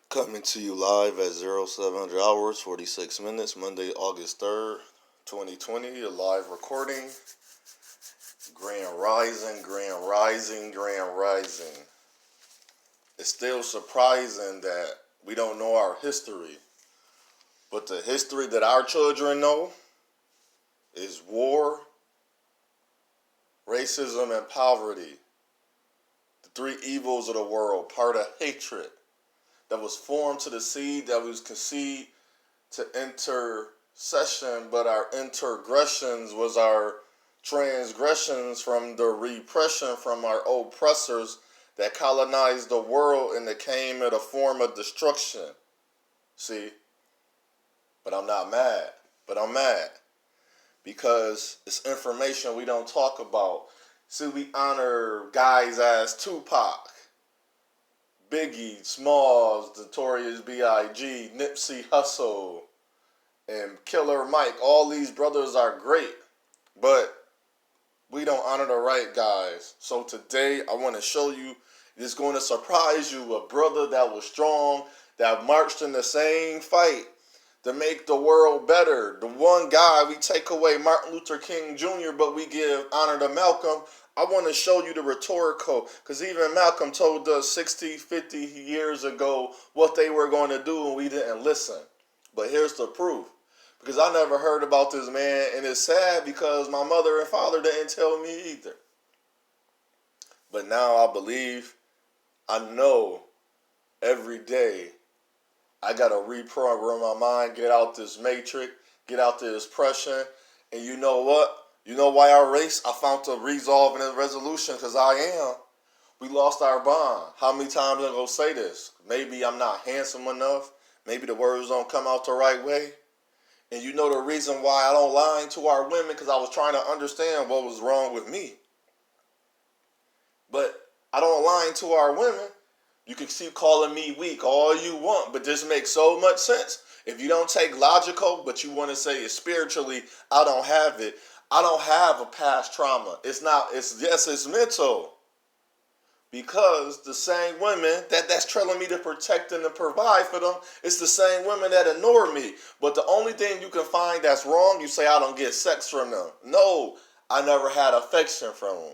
Coming to you live at 0700 hours, 46 minutes, Monday, August 3rd, 2020. A live recording. Grand Rising, Grand Rising, Grand Rising. It's still surprising that we don't know our history. But the history that our children know is war, racism, and poverty. The three evils of the world, part of hatred that was formed to the seed that was conceived to intercession, but our intergressions was our transgressions from the repression from our oppressors that colonized the world and that came in a form of destruction. See? But I'm not mad. But I'm mad because it's information we don't talk about. See, we honor guys as Tupac, Biggie, Smalls, Notorious B.I.G., Nipsey Hussle, and Killer Mike. All these brothers are great, but we don't honor the right guys. So today I want to show you, it's going to surprise you, a brother that was strong, that marched in the same fight to make the world better. The one guy, we take away Martin Luther King Jr., but we give honor to Malcolm. I want to show you the rhetorical, because even Malcolm told us 60, 50 years ago what they were going to do, and we didn't listen. But here's the proof, because I never heard about this man, and it's sad because my mother and father didn't tell me either. But now I believe, I know every day I got to reprogram my mind, get out this matrix, get out this oppression. And you know what? You know why our race? I found the resolve and the resolution, because we lost our bond. How many times am I going to say this? Maybe I'm not handsome enough. Maybe the words don't come out the right way. And you know the reason why I don't lie to our women, because I was trying to understand what was wrong with me. But I don't lie to our women. You can keep calling me weak all you want, but this makes so much sense. If you don't take logical, but you want to say it spiritually, I don't have it. I don't have a past trauma. It's mental. Because the same women that's telling me to protect them and provide for them, it's the same women that ignore me. But the only thing you can find that's wrong, you say I don't get sex from them. No, I never had affection from them.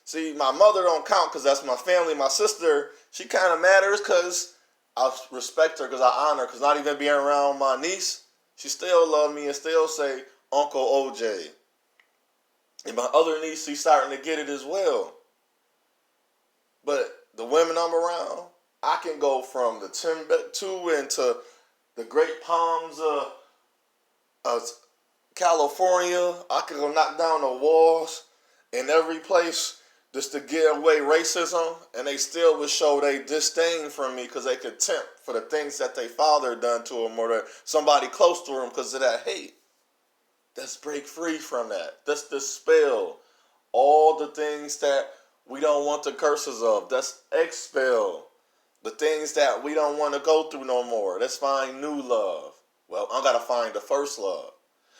See, my mother don't count because that's my family. My sister, she kind of matters because I respect her, because I honor her, because not even being around my niece, she still love me and still say Uncle OJ. And my other niece, she's starting to get it as well. But the women I'm around, I can go from the Timbuktu into the Great Palms of California. I can go knock down the walls in every place just to get away racism, and they still would show they disdain from me because they contempt for the things that their father done to them or that somebody close to them because of that hate. Let's break free from that. Let's dispel all the things that we don't want the curses of. Let's expel the things that we don't want to go through no more. Let's find new love. Well, I got to find the first love,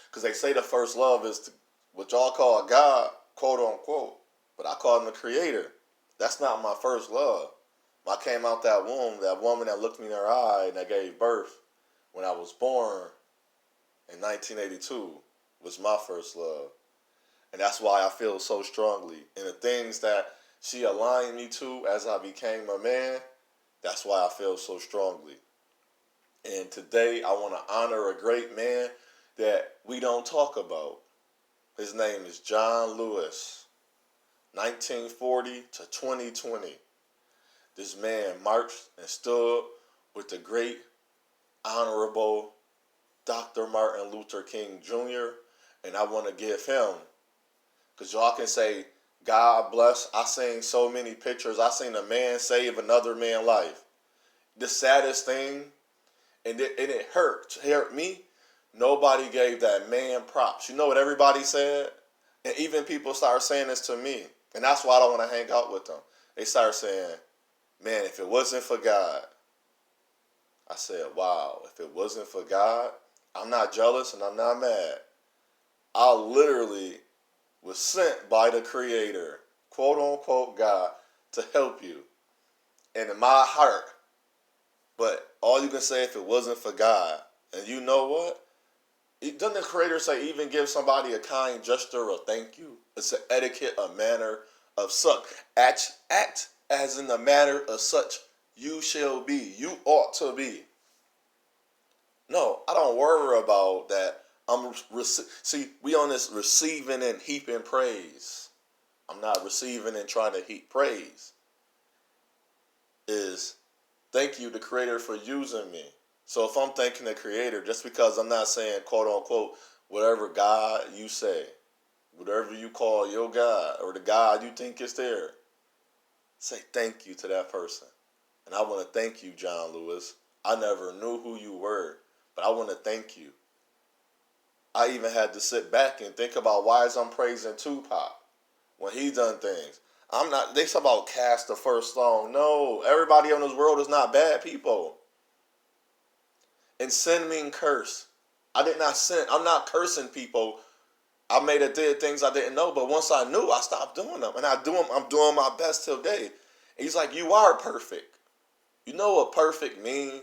because they say the first love is what y'all call God, quote unquote. But I call him the creator. That's not my first love. When I came out that womb, that woman that looked me in her eye and that gave birth when I was born in 1982 was my first love. And that's why I feel so strongly. And the things that she aligned me to as I became a man, that's why I feel so strongly. And today I want to honor a great man that we don't talk about. His name is John Lewis. 1940 to 2020. This man marched and stood with the great, honorable Dr. Martin Luther King Jr. And I want to give him, because y'all can say, God bless. I seen so many pictures. I seen a man save another man's life. The saddest thing, and it hurt me, nobody gave that man props. You know what everybody said? And even people started saying this to me. And that's why I don't want to hang out with them. They started saying, man, if it wasn't for God. I said, wow, if it wasn't for God, I'm not jealous and I'm not mad. I literally was sent by the Creator, quote unquote God, to help you. And in my heart, But all you can say if it wasn't for God, and you know what? Doesn't the Creator say even give somebody a kind gesture or thank you? It's an etiquette, a manner of such. Act as in the manner of such you shall be. You ought to be. No, I don't worry about that. See, we on this receiving and heaping praise. I'm not receiving and trying to heap praise. Is thank you, the Creator, for using me. So if I'm thanking the Creator, just because I'm not saying, quote unquote, whatever God you say, whatever you call your God or the God you think is there, say thank you to that person. And I want to thank you, John Lewis. I never knew who you were, but I want to thank you. I even had to sit back and think about why is I'm praising Tupac when he done things. I'm not, they talk about cast the first song. No, everybody on this world is not bad people. And sin mean curse. I did not sin. I'm not cursing people. I may have did things I didn't know, but once I knew, I stopped doing them. And I'm doing my best till day. And he's like, you are perfect. You know what perfect mean?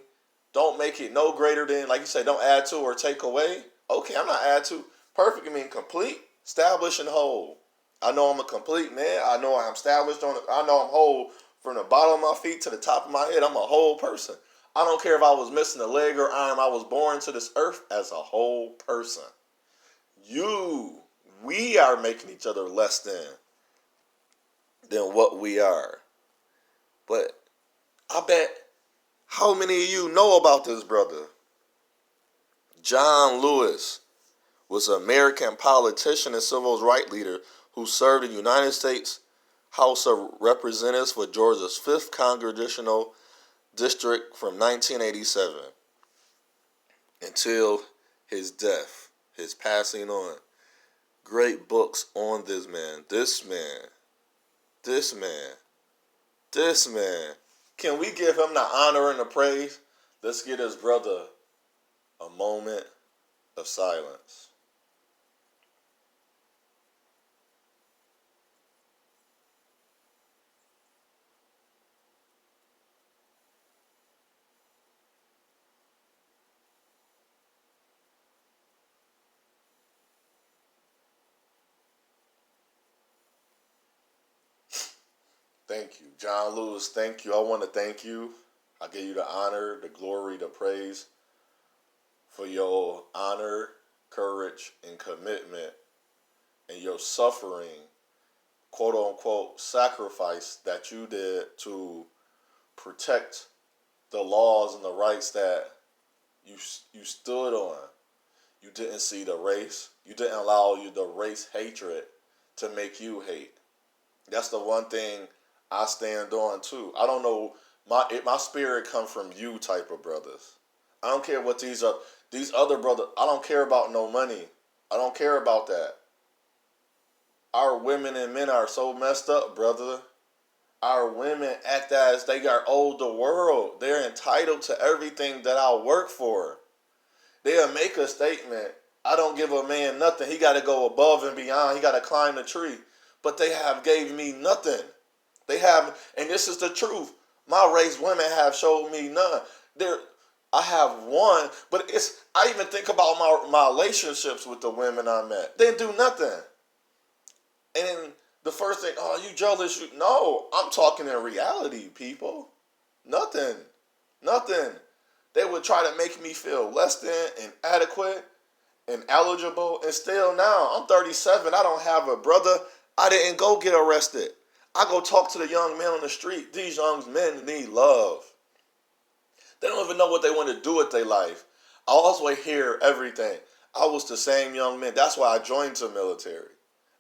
Don't make it no greater than, like you say, don't add to or take away. Okay, I'm not add to. Perfect mean complete, established, and whole. I know I'm a complete man. I know I'm established I know I'm whole from the bottom of my feet to the top of my head. I'm a whole person. I don't care if I was missing a leg or arm. I was born to this earth as a whole person. We are making each other less than what we are. But I bet, how many of you know about this brother? John Lewis was an American politician and civil rights leader who served in the United States House of Representatives for Georgia's 5th Congressional District from 1987 until his death, his passing on. Great books on this man. This man. This man. This man. Can we give him the honor and the praise? Let's give his brother a moment of silence. Thank you. John Lewis, thank you. I want to thank you. I give you the honor, the glory, the praise for your honor, courage, and commitment and your suffering, quote unquote, sacrifice that you did to protect the laws and the rights that you stood on. You didn't see the race. You didn't allow the race hatred to make you hate. That's the one thing I stand on too. I don't know, my spirit come from you type of brothers. I don't care what these other brothers. I don't care about no money. I don't care about that. Our women and men are so messed up, brother. Our women act as they are owed the world. They're entitled to everything that I work for. They'll make a statement. I don't give a man nothing. He got to go above and beyond. He got to climb the tree. But they have gave me nothing. They have, and this is the truth. My race women have showed me none. I have one, but I even think about my relationships with the women I met. They didn't do nothing. And then the first thing, oh, you jealous? No, I'm talking in reality, people. Nothing. Nothing. They would try to make me feel less than, inadequate, ineligible, and still now, I'm 37, I don't have a brother. I didn't go get arrested. I go talk to the young men on the street. These young men need love. They don't even know what they want to do with their life. I also hear everything. I was the same young man. That's why I joined the military.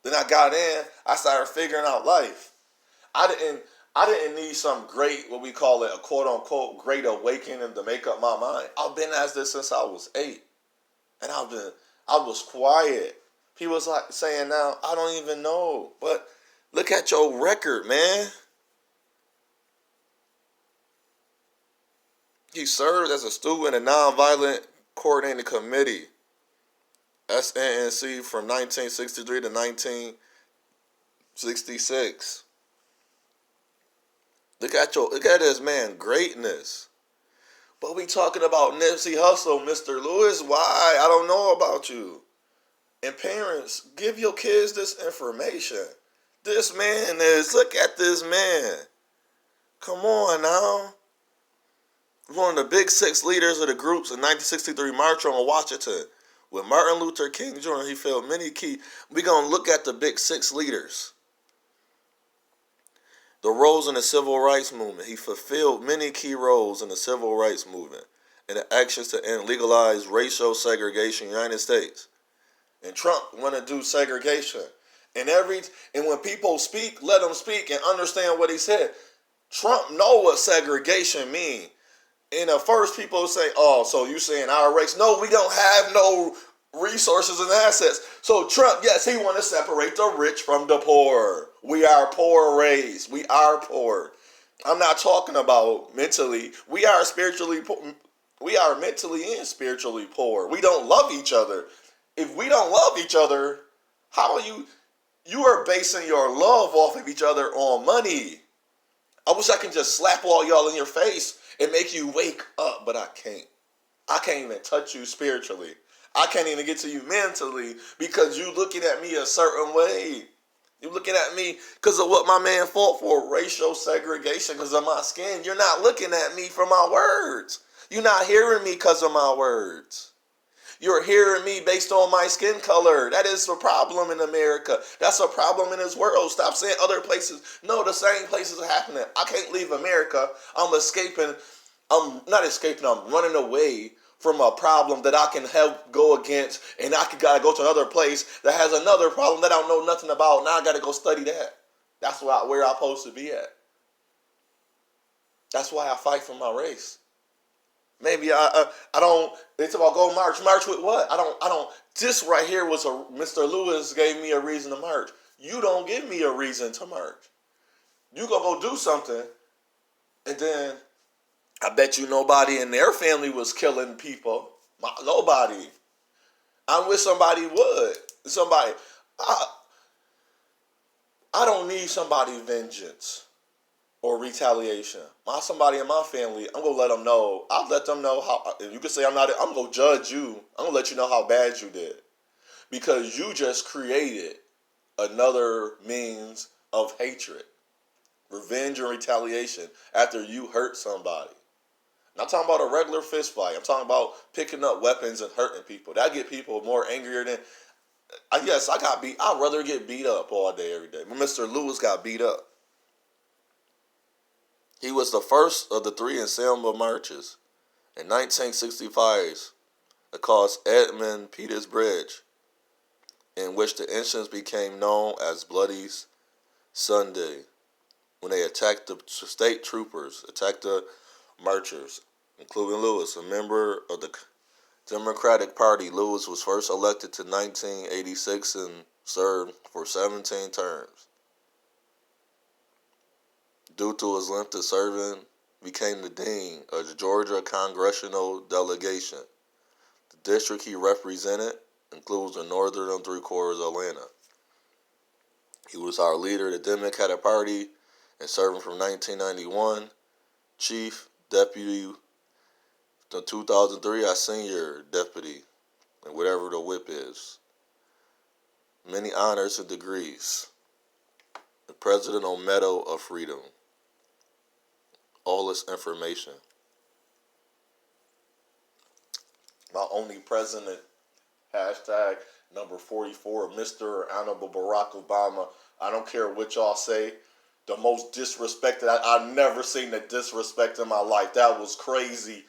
Then I got in. I started figuring out life. I didn't need some great, what we call it, a quote unquote great awakening to make up my mind. I've been as this since I was 8. And I was quiet. People was like saying now, I don't even know. But look at your record, man. He served as a student in a nonviolent coordinating committee, SNNC, from 1963 to 1966. Look at this man greatness. But we talking about Nipsey Hussle, Mr. Lewis. Why? I don't know about you. And parents, give your kids this information. This man is, look at this man. Come on now. One of the big six leaders of the groups in 1963 March on Washington. With Martin Luther King Jr., he filled many key. We're going to look at the big six leaders. The roles in the civil rights movement. He fulfilled many key roles in the civil rights movement and the actions to end legalized racial segregation in the United States. And Trump want to do segregation. And when people speak, let them speak and understand what he said. Trump know what segregation mean. And at first people say, oh, so you saying our race? No, we don't have no resources and assets. So Trump, yes, he want to separate the rich from the poor. We are poor race. We are poor. I'm not talking about mentally. We are spiritually poor. We are mentally and spiritually poor. We don't love each other. If we don't love each other, how are you are basing your love off of each other on money. I wish I could just slap all y'all in your face and make you wake up, but I can't. I can't even touch you spiritually. I can't even get to you mentally because you looking at me a certain way. You looking at me because of what my man fought for, racial segregation because of my skin. You're not looking at me for my words. You're not hearing me because of my words. You're hearing me based on my skin color. That is a problem in America. That's a problem in this world. Stop saying other places. No, the same places are happening. I can't leave America. I'm escaping. I'm not escaping. I'm running away from a problem that I can help go against. And I gotta go to another place that has another problem that I don't know nothing about. Now I gotta go study that. That's where I'm supposed to be at. That's why I fight for my race. Maybe I don't. It's about go march. March with what? I don't. This right here was Mr. Lewis gave me a reason to march. You don't give me a reason to march. You gonna go do something, and then I bet you nobody in their family was killing people. Nobody. I wish somebody would. Somebody. I don't need somebody's vengeance or retaliation. Somebody in my family, I'm gonna let them know. I'll let them know how. You can say I'm gonna judge you. I'm gonna let you know how bad you did because you just created another means of hatred, revenge, and retaliation after you hurt somebody. I'm not talking about a regular fist fight. I'm talking about picking up weapons and hurting people. That get people more angrier than. Yes, I got beat. I'd rather get beat up all day, every day. When Mr. Lewis got beat up. He was the first of the three in Selma marches in 1965 across Edmund Peters Bridge, in which the incidents became known as Bloody Sunday, when they attacked the state troopers, attacked the marchers, including Lewis, a member of the Democratic Party. Lewis was first elected to 1986 and served for 17 terms. Due to his length of serving, became the dean of the Georgia Congressional Delegation. The district he represented includes the northern three-quarters of Atlanta. He was our leader of the Democratic Party and serving from 1991, chief deputy to 2003 as senior deputy, and whatever the whip is. Many honors and degrees. The Presidential Medal of Freedom. All this information. My only president, hashtag number 44, Mr. Honorable Barack Obama. I don't care what y'all say. The most disrespected. I've never seen the disrespect in my life. That was crazy.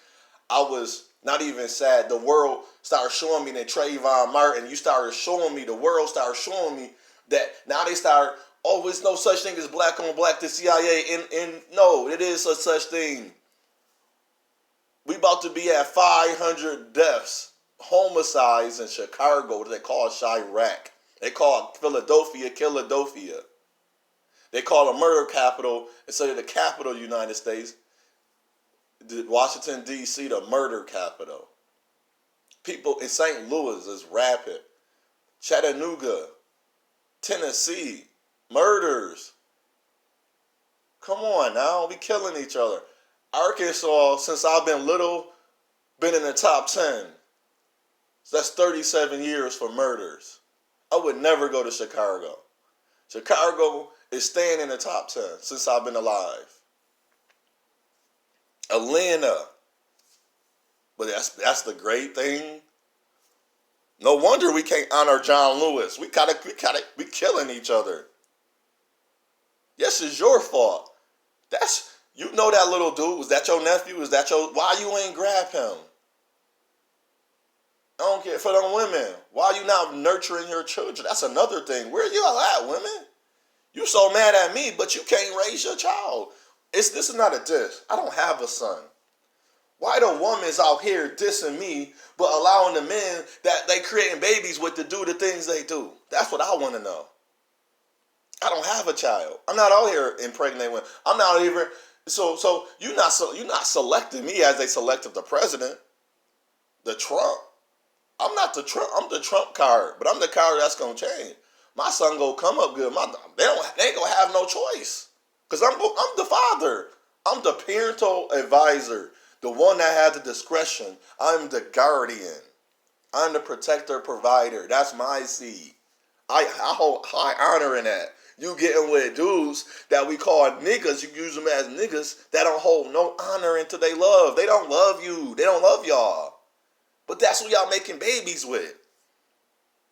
I was not even sad. The world started showing me that Trayvon Martin, the world started showing me that now they start, oh, it's no such thing as black on black, the CIA, and no, it is a such thing. We about to be at 500 deaths, homicides in Chicago that they call Chirac. They call Philadelphia. They call a murder capital instead of the capital of the United States. Washington, D.C., the murder capital. People in St. Louis is rapid. Chattanooga, Tennessee, murders. Come on now, we killing each other. Arkansas, since I've been little, been in the top 10. So that's 37 years for murders. I would never go to Chicago. Chicago is staying in the top 10 since I've been alive. Atlanta. But that's the great thing. No wonder we can't honor John Lewis. We killing each other. Yes, it's your fault. You know that little dude. Was that your nephew? Why you ain't grab him? I don't care for them women. Why you not nurturing your children? That's another thing. Where you all at, women? You so mad at me, but you can't raise your child. This is not a diss. I don't have a son. Why the woman's out here dissing me, but allowing the men that they creating babies with to do the things they do? That's what I want to know. I don't have a child. I'm not out here impregnating women. I'm not even. So you're not selecting me as they selected the president, the Trump. I'm not the Trump. I'm the Trump card, but I'm the card that's gonna change. My son gonna come up good. They ain't gonna have no choice, cause I'm the father. I'm the parental advisor, the one that had the discretion. I'm the guardian. I'm the protector, provider. That's my seed. I hold high honor in that. You getting with dudes that we call niggas, you use them as niggas, that don't hold no honor into they love. They don't love you. They don't love y'all. But that's who y'all making babies with.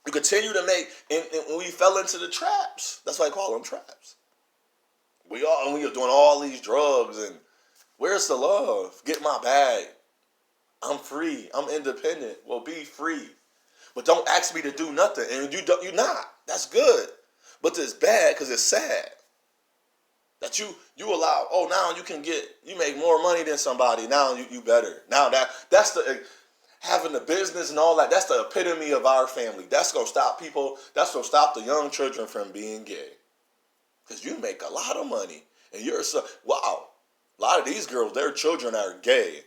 You continue to make, and we fell into the traps. That's why I call them traps. We are doing all these drugs, and where's the love? Get my bag. I'm free. I'm independent. Well, be free. But don't ask me to do nothing, and you're not. That's good. But it's bad because it's sad that you allow. Oh, now you make more money than somebody. Now you better. Now that's the having the business and all that. That's the epitome of our family. That's gonna stop people. That's gonna stop the young children from being gay, because you make a lot of money and you're so wow. A lot of these girls, their children are gay.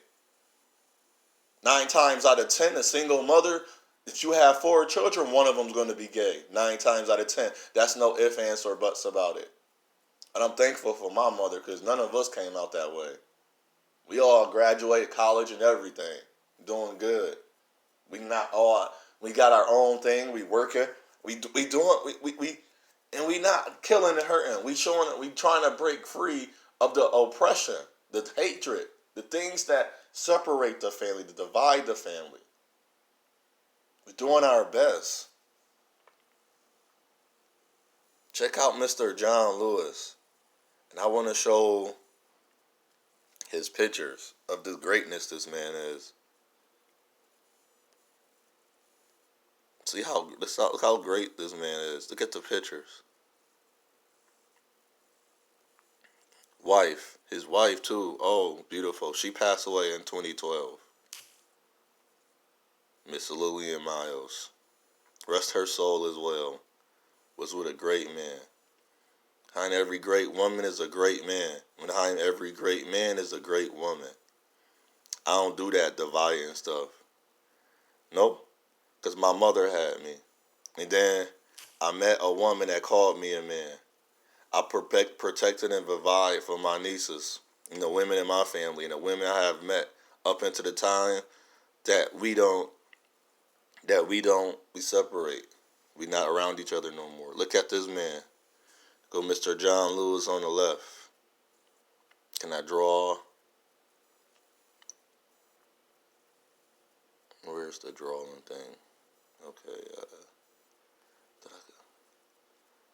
9 times out of 10, a single mother. If you have 4 children, one of them's going to be gay. 9 times out of 10. That's no ifs, ands, or buts about it. And I'm thankful for my mother, because none of us came out that way. We all graduated college and everything. Doing good. We got our own thing. We working. We not killing and hurting. We trying to break free of the oppression, the hatred, the things that separate the family, that divide the family. We're doing our best. Check out Mr. John Lewis. And I want to show his pictures of the greatness this man is. See how great this man is. Look at the pictures. His wife too. Oh, beautiful. She passed away in 2012. Miss Lillian Miles. Rest her soul as well. Was with a great man. Behind every great woman is a great man. Behind every great man is a great woman. I don't do that dividing stuff. Nope. Because my mother had me. And then I met a woman that called me a man. I protected and provide for my nieces and the women in my family and the women I have met up into the time that we separate. We not around each other no more. Look at this man. Go Mr. John Lewis on the left. Can I draw? Where's the drawing thing? Okay.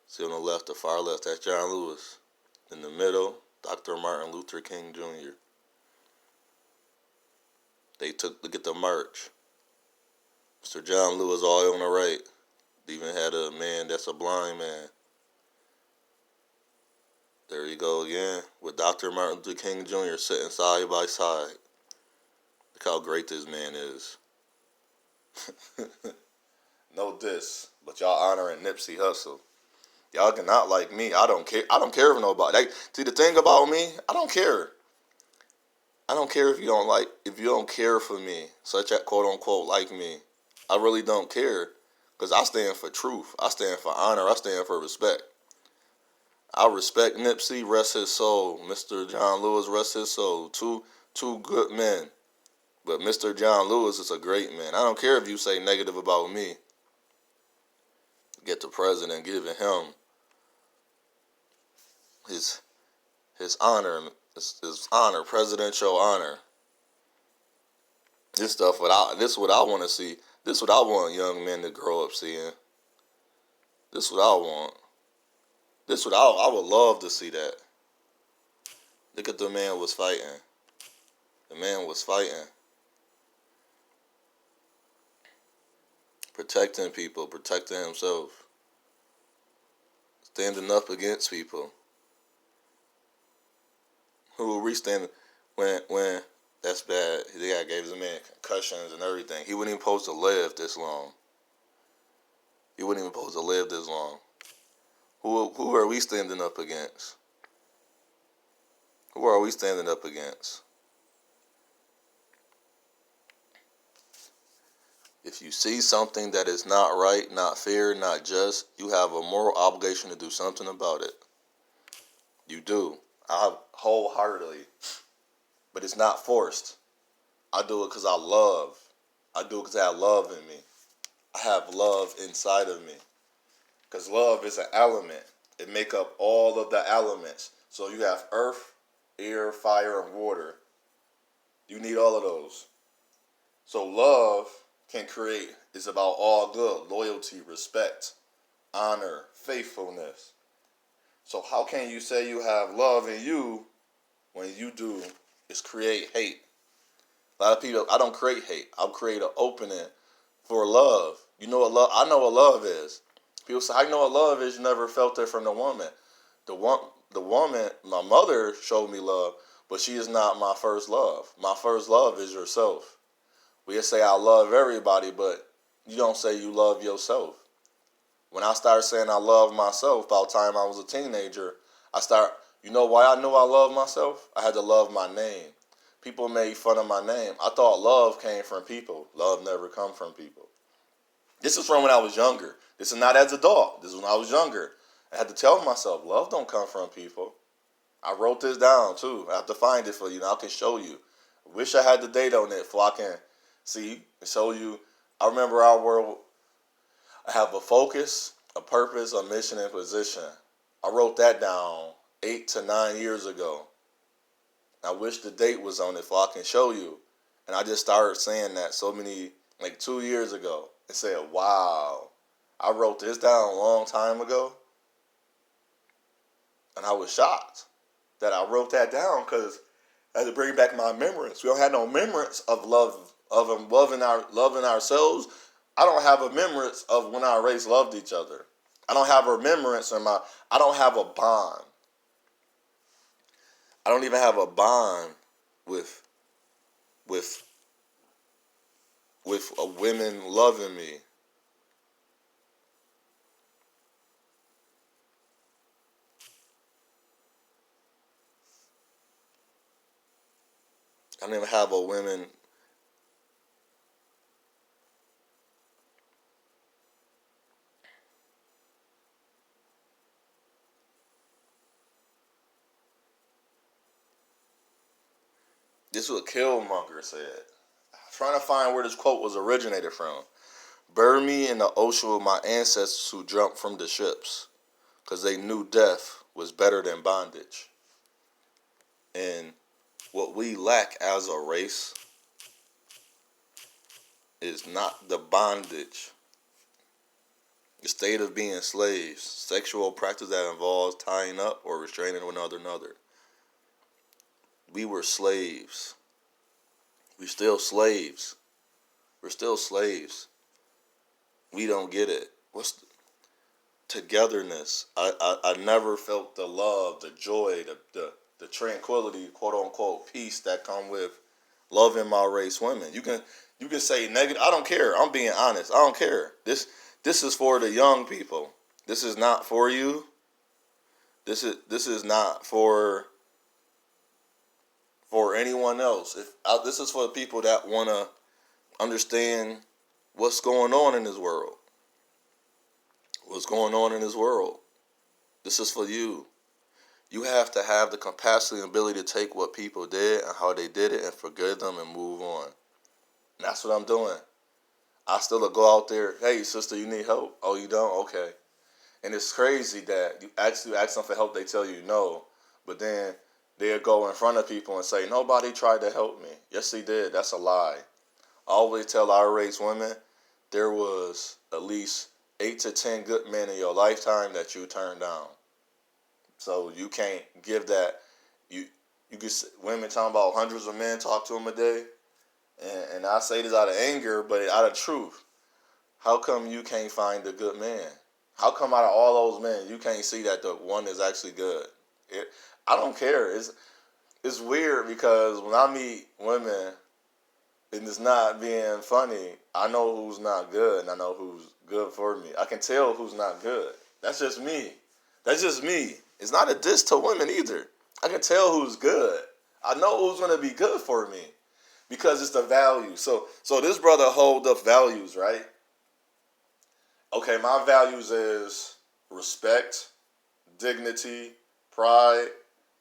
See on the left, the far left, that's John Lewis. In the middle, Dr. Martin Luther King Jr. Look at the march. Mr. John Lewis all on the right. They even had a man that's a blind man. There you go again, with Dr. Martin Luther King Jr. sitting side by side. Look how great this man is. No diss, but y'all honoring Nipsey Hussle. Y'all cannot like me. I don't care. I don't care if nobody. See, the thing about me, I don't care. I don't care if you don't care for me, such a quote unquote like me. I really don't care, because I stand for truth. I stand for honor. I stand for respect. I respect Nipsey, rest his soul. Mr. John Lewis, rest his soul. Two good men. But Mr. John Lewis is a great man. I don't care if you say negative about me. Get the president giving him his honor, his honor, presidential honor. This is what I want to see. This is what I want young men to grow up seeing. This is what I want. This is what I would love to see that. Look at the man was fighting. The man was fighting. Protecting people, protecting himself. Standing up against people. Who were we standing when that's bad? They gave his man concussions and everything. He wasn't even supposed to live this long. He wasn't even supposed to live this long. Who are we standing up against? Who are we standing up against? If you see something that is not right, not fair, not just, you have a moral obligation to do something about it. You do. Wholeheartedly. But it's not forced. I do it because I love. I do it because I have love in me. I have love inside of me. Because love is an element. It makes up all of the elements. So you have earth, air, fire, and water. You need all of those. So love can create, is about all good, loyalty, respect, honor, faithfulness. So how can you say you have love in you when you do is create hate? A lot of people, I don't create hate. I'll create an opening for love. You know what love, I know what love is. People say, I know what love is, you never felt it from the woman. The woman, my mother showed me love, but she is not my first love. My first love is yourself. We say I love everybody, but you don't say you love yourself. When I started saying I love myself, about the time I was a teenager, you know why I knew I loved myself? I had to love my name. People made fun of my name. I thought love came from people. Love never comes from people. This is from when I was younger. This is not as an adult. This is when I was younger. I had to tell myself, love don't come from people. I wrote this down too. I have to find it for you. Now I can show you. I wish I had the date on it so I can see and show you. I remember our world. I have a focus, a purpose, a mission, and position. I wrote that down 8 to 9 years ago. I wish the date was on it so I can show you. And I just started saying that like 2 years ago. And said, wow, I wrote this down a long time ago. And I was shocked that I wrote that down because I had to bring back my memories. We don't have no memories of love, of loving ourselves. I don't have a remembrance of when our race loved each other. I don't have a remembrance I don't have a bond. I don't even have a bond with a women loving me. I don't even have a women. This is what Killmonger said. I'm trying to find where this quote was originated from. Bury me in the ocean with my ancestors who jumped from the ships, because they knew death was better than bondage. And what we lack as a race is not the bondage, the state of being slaves, sexual practice that involves tying up or restraining one another. We were slaves. We're still slaves. We're still slaves. We don't get it. What's togetherness? I never felt the love, the joy, the tranquility, quote unquote, peace that come with loving my race women. You can say negative. I don't care. I'm being honest. I don't care. This is for the young people. This is not for you. This is not for anyone else. This is for the people that want to understand what's going on in this world. What's going on in this world. This is for you. You have to have the capacity and ability to take what people did and how they did it and forgive them and move on. And that's what I'm doing. I still go out there, hey, sister, you need help? Oh, you don't? Okay. And it's crazy that you ask them for help, they tell you no. But then they'll go in front of people and say, nobody tried to help me. Yes, he did. That's a lie. I always tell our race women, there was at least 8 to 10 good men in your lifetime that you turned down. So you can't give that. You get women talking about hundreds of men talk to them a day. And I say this out of anger, but out of truth. How come you can't find a good man? How come out of all those men, you can't see that the one is actually good? I don't care. It's weird because when I meet women and it's not being funny, I know who's not good and I know who's good for me. I can tell who's not good. That's just me. That's just me. It's not a diss to women either. I can tell who's good. I know who's going to be good for me because it's the value. So this brother hold up values, right? Okay, my values is respect, dignity, pride,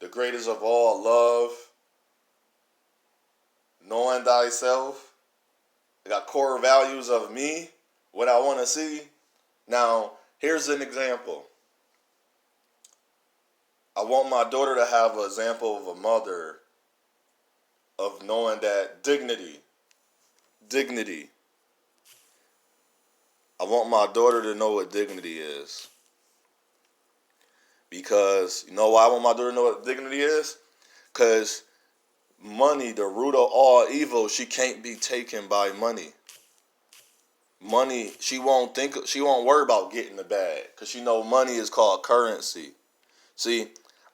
the greatest of all, love, knowing thyself. I got core values of me, what I want to see. Now, here's an example. I want my daughter to have an example of a mother of knowing that dignity. I want my daughter to know what dignity is. Because, you know why I want my daughter to know what dignity is? Because money, the root of all evil, she can't be taken by money. Money, she won't worry about getting the bag. Because she know money is called currency. See,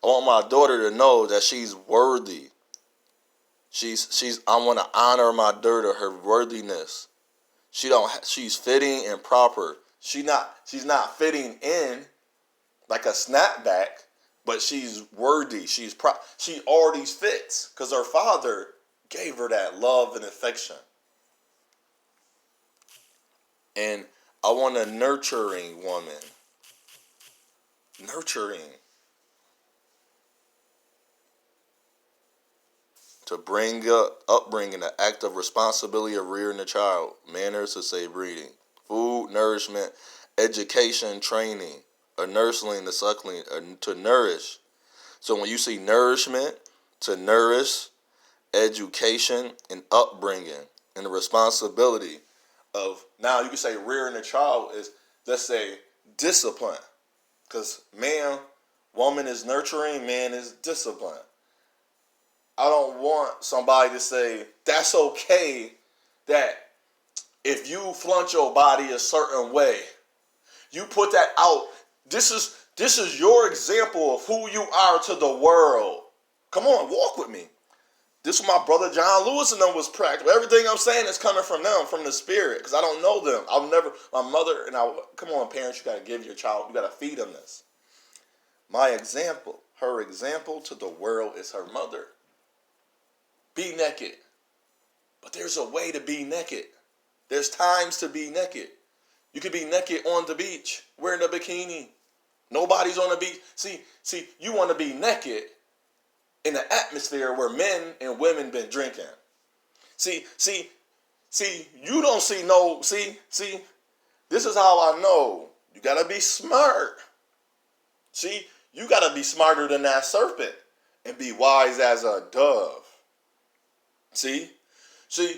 I want my daughter to know that she's worthy. I want to honor my daughter, her worthiness. She's fitting and proper. She's not fitting in like a snapback, but she's worthy. She already fits because her father gave her that love and affection. And I want a nurturing woman. Nurturing. To bring up, upbringing, the act of responsibility of rearing a child, manners to say breeding, food, nourishment, education, training, a nursling, the suckling, to nourish. So when you see nourishment, to nourish, education, and upbringing, and the responsibility of, now you can say rearing a child is, let's say, discipline. Because woman is nurturing, man is discipline. I don't want somebody to say, that's okay that if you flaunt your body a certain way, you put that out. This is your example of who you are to the world. Come on, walk with me. This is my brother John Lewis and them was practical. Everything I'm saying is coming from them, from the spirit, because I don't know them. My mother and come on, parents, you got to give your child, you got to feed them this. My example, her example to the world is her mother. Be naked. But there's a way to be naked. There's times to be naked. You could be naked on the beach, wearing a bikini. Nobody's on the beach. See, you want to be naked in an atmosphere where men and women been drinking. See, you don't see no, this is how I know. You got to be smart. See, you got to be smarter than that serpent and be wise as a dove. See, if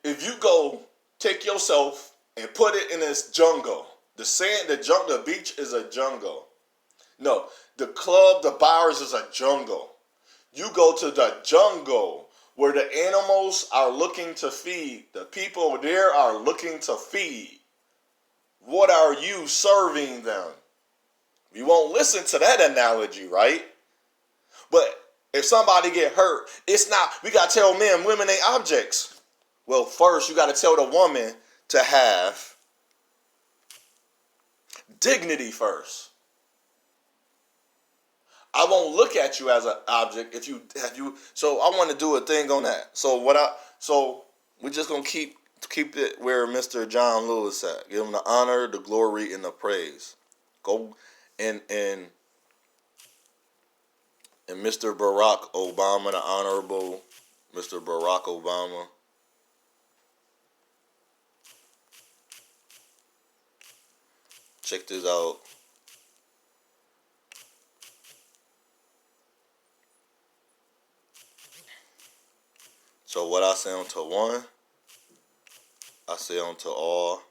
you go take yourself and put it in this jungle, the beach is a jungle. No, the club, the bars is a jungle. You go to the jungle where the animals are looking to feed. The people there are looking to feed. What are you serving them? You won't listen to that analogy, right? But if somebody get hurt, we got to tell men, women ain't objects. Well, first you got to tell the woman to have dignity first. I won't look at you as an object if you. So I want to do a thing on that. So we're just gonna keep it where Mr. John Lewis at. Give him the honor, the glory, and the praise. Go and And Mr. Barack Obama, the Honorable Mr. Barack Obama, check this out. So what I say unto one, I say unto all.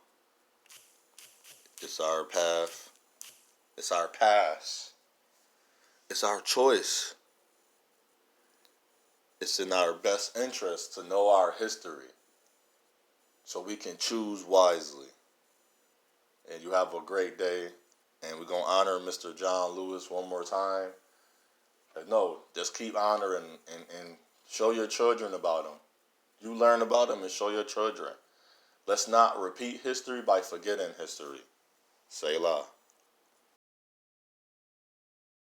It's our path. It's our path. It's our choice. It's in our best interest to know our history so we can choose wisely. And you have a great day. And we're going to honor Mr. John Lewis one more time. But no, just keep honoring and show your children about him. You learn about him and show your children. Let's not repeat history by forgetting history. Selah.